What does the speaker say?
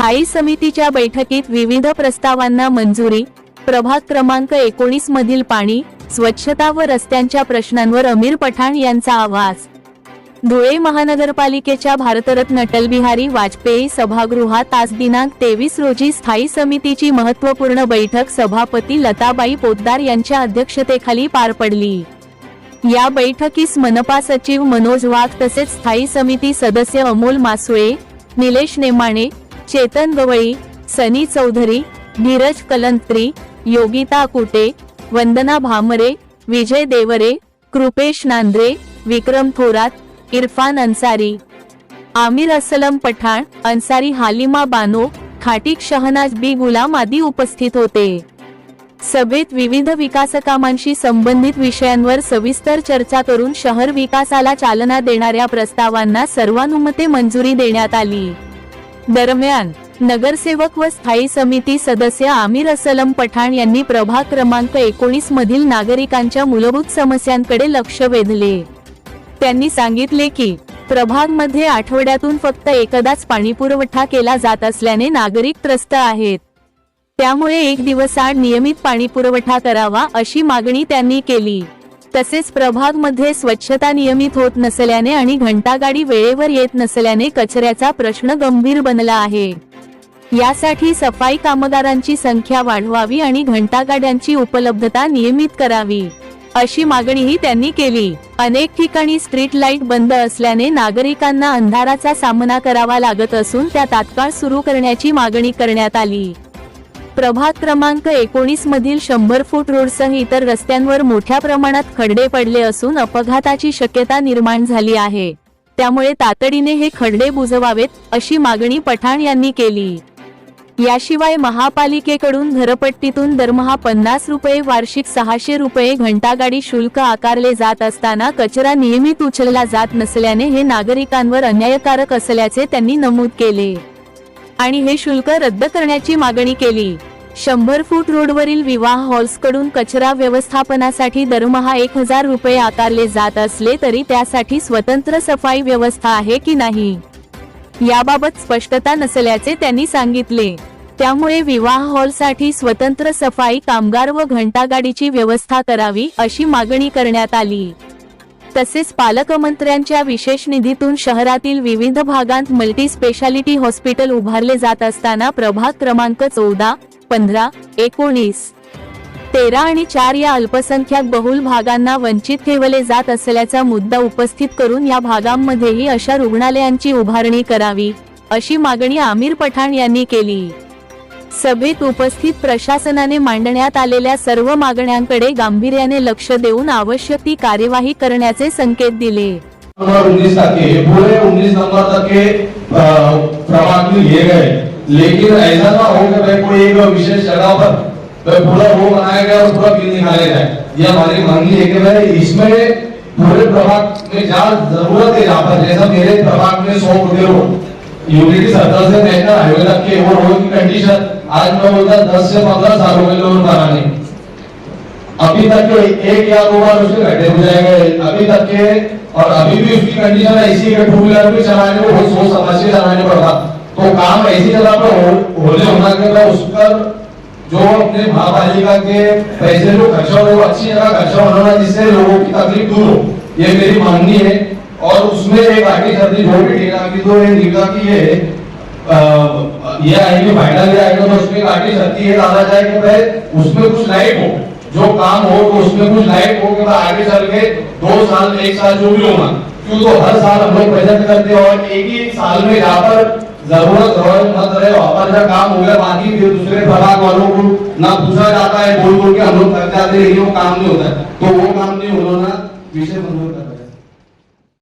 स्थायी समितीच्या बैठकीत विविध प्रस्तावांना मंजुरी। प्रभाग क्रमांक 19 मधील पाणी, स्वच्छता व रस्त्यांच्या प्रश्नांवर आमिर पठाण यांचा आवाज। धुळे महानगरपालिकेच्या भारतरत्न अटल बिहारी वाजपेयी सभागृहात आज दिनांक 23 रोजी स्थायी समितीची महत्त्वपूर्ण बैठक सभापती लताबाई पोतदार यांच्या अध्यक्षतेखाली पार पडली। या बैठकीस मनपा सचिव मनोज वाघ तसेच स्थायी समिती सदस्य अमोल मासुळे, निलेश नेमाणे, चेतन गवळी, सनी चौधरी, धीरज कलंत्री, योगिता कुटे, वंदना भामरे, विजय देवरे, कृपेश नांद्रे, विक्रम थोरात, इरफान अन्सारी, आमिर असलम पठाण, अन्सारी हालिमा बानो, खाटीक शहनाज बी गुलाम आदी उपस्थित होते। सभेत विविध विकासकामांशी संबंधित विषयांवर सविस्तर चर्चा करून शहर विकासाला चालना देणाऱ्या प्रस्तावांना सर्वानुमते मंजुरी देण्यात आली। दरम्यान नगरसेवक व स्थायी समिती सदस्य आमिर असलम पठाण यांनी प्रभाग क्रमांक 19 मधील नागरिकांच्या मूलभूत समस्यांकडे लक्ष वेधले। त्यांनी सांगितले की प्रभाग मध्ये आठवड्यातून फक्त एकदाच पाणीपुरवठा केला जात असल्याने नागरिक त्रस्त आहेत। त्यामुळे एक दिवस आड नियमित पाणीपुरवठा करावा अशी मागणी त्यांनी केली। तसेच प्रभाग मध्ये स्वच्छता नियमित होत नसल्याने आणि घंटागाडी वेळेवर येत नसल्याने कचऱ्याचा प्रश्न गंभीर बनला आहे। यासाठी सफाई कामगारांची संख्या वाढवावी आणि घंटागाड्यांची उपलब्धता नियमित करावी अशी मागणीही त्यांनी केली। अनेक ठिकाणी स्ट्रीट लाईट बंद असल्याने नागरिकांना अंधाराचा सामना करावा लागत असून त्या तात्काळ सुरू करण्याची मागणी करण्यात आली। प्रभाग क्रमांक 19 मधील 100 फूट रोडसह इतर रस्त्यांवर मोठ्या प्रमाणात खड्डे पडले असून अपघाताची शक्यता निर्माण झाली आहे। त्यामुळे तातडीने हे खड्डे बुजवावेत अशी मागणी पठाण यांनी केली। याशिवाय महापालिकेकडून घरपट्टीतून दरमहा 50 रुपये, वार्षिक 600 रुपये घंटागाडी शुल्क आकारले जात असताना कचरा नियमित उचलला जात नसल्याने हे नागरिकांवर अन्यायकारक असल्याचे त्यांनी नमूद केले आणि हे शुल्क रद्द करण्याची मागणी केली। 100 फूट रोडवरील विवाह हॉल्सकडून कचरा व्यवस्थापनासाठी दरमहा 1000 रुपये आकारले जात असले तरी त्यासाठी स्वतंत्र सफाई व्यवस्था आहे की नाही याबाबत स्पष्टता नसल्याचे त्यांनी सांगितले। त्यामुळे विवाह हॉलसाठी स्वतंत्र सफाई कामगार व घंटागाडीची व्यवस्था करावी अशी मागणी करण्यात आली। तसेच पालकमंत्र्यांच्या विशेष निधीतून शहरातील विविध भागांत मल्टी स्पेशालिटी हॉस्पिटल उभारले जात असताना प्रभाग क्रमांक 14, 15, 19, 13 आणि 4 या अल्पसंख्याक बहुल भागांना वंचित ठेवले जात असल्याचा मुद्दा उपस्थित करून या भागांमध्येही अशा रुग्णालयांची उभारणी करावी अशी मागणी आमिर पठाण यांनी केली। सभेत उपस्थित प्रशासनाने मांडण्यात आलेल्या सर्व मागण्यांकडे गांभीर्याने लक्ष देऊन आवश्यक ती कार्यवाही करण्याचे संकेत दिले। 19 पूरे 19 नंबर तक के प्रभाग में लिए गए, लेकिन ऐसा ना हो कि भाई कोई एक विशेष जगह पर पूरा वो बनाया गया और पूरा बिल निकाले जाए। ये हमारी मांगी है कि भाई इसमें पूरे प्रभाग में जहाँ जरूरत है, जहाँ पर जैसा मेरे प्रभाग में 100 फुटे रोड यूनिटी सर्कल से नेशनल हाईवे तक के वो रोड की कंडीशन आज मैं बोलता 10 से 15 साल हो गए लोग बनाने, अभी तक के 1 या 2 बार उसके गड्ढे हो जाएंगे अभी तक के, और अभी भी उसकी कंडीशन ऐसी है कि 2 व्हीलर भी चलाने को बहुत सोच समझ के चलाने पड़ता। तो काम ऐसी जगह पर होने होना कि उस पर जो अपने महापालिका के पैसे जो खर्चा हो वो अच्छी जगह खर्चा होना जिससे लोगों की तकलीफ दूर हो, ये मेरी मांगनी है। और उसमें एक आगे सर्दी जो भी टीका की तो ये निका की है ये आएगी फाइनल आएगा तो उसमें आगे सर्दी है डाला जाए कि भाई उसमें कुछ लाइट हो, जो काम हो तो उसमें कुछ लाइट हो कि आगे चल के 2 साल 1 साल जो भी होगा, क्यों तो हर साल हम लोग प्रेजेंट करते हैं और एक ही साल में जहाँ पर जरूरत रहे मत रहे वहां पर जब काम हो गया बाकी फिर दूसरे प्रभाग वालों को ना पूछा जाता है, बोल बोल के हम लोग थक जाते हैं, काम नहीं होता है। तो वो काम नहीं होना विषय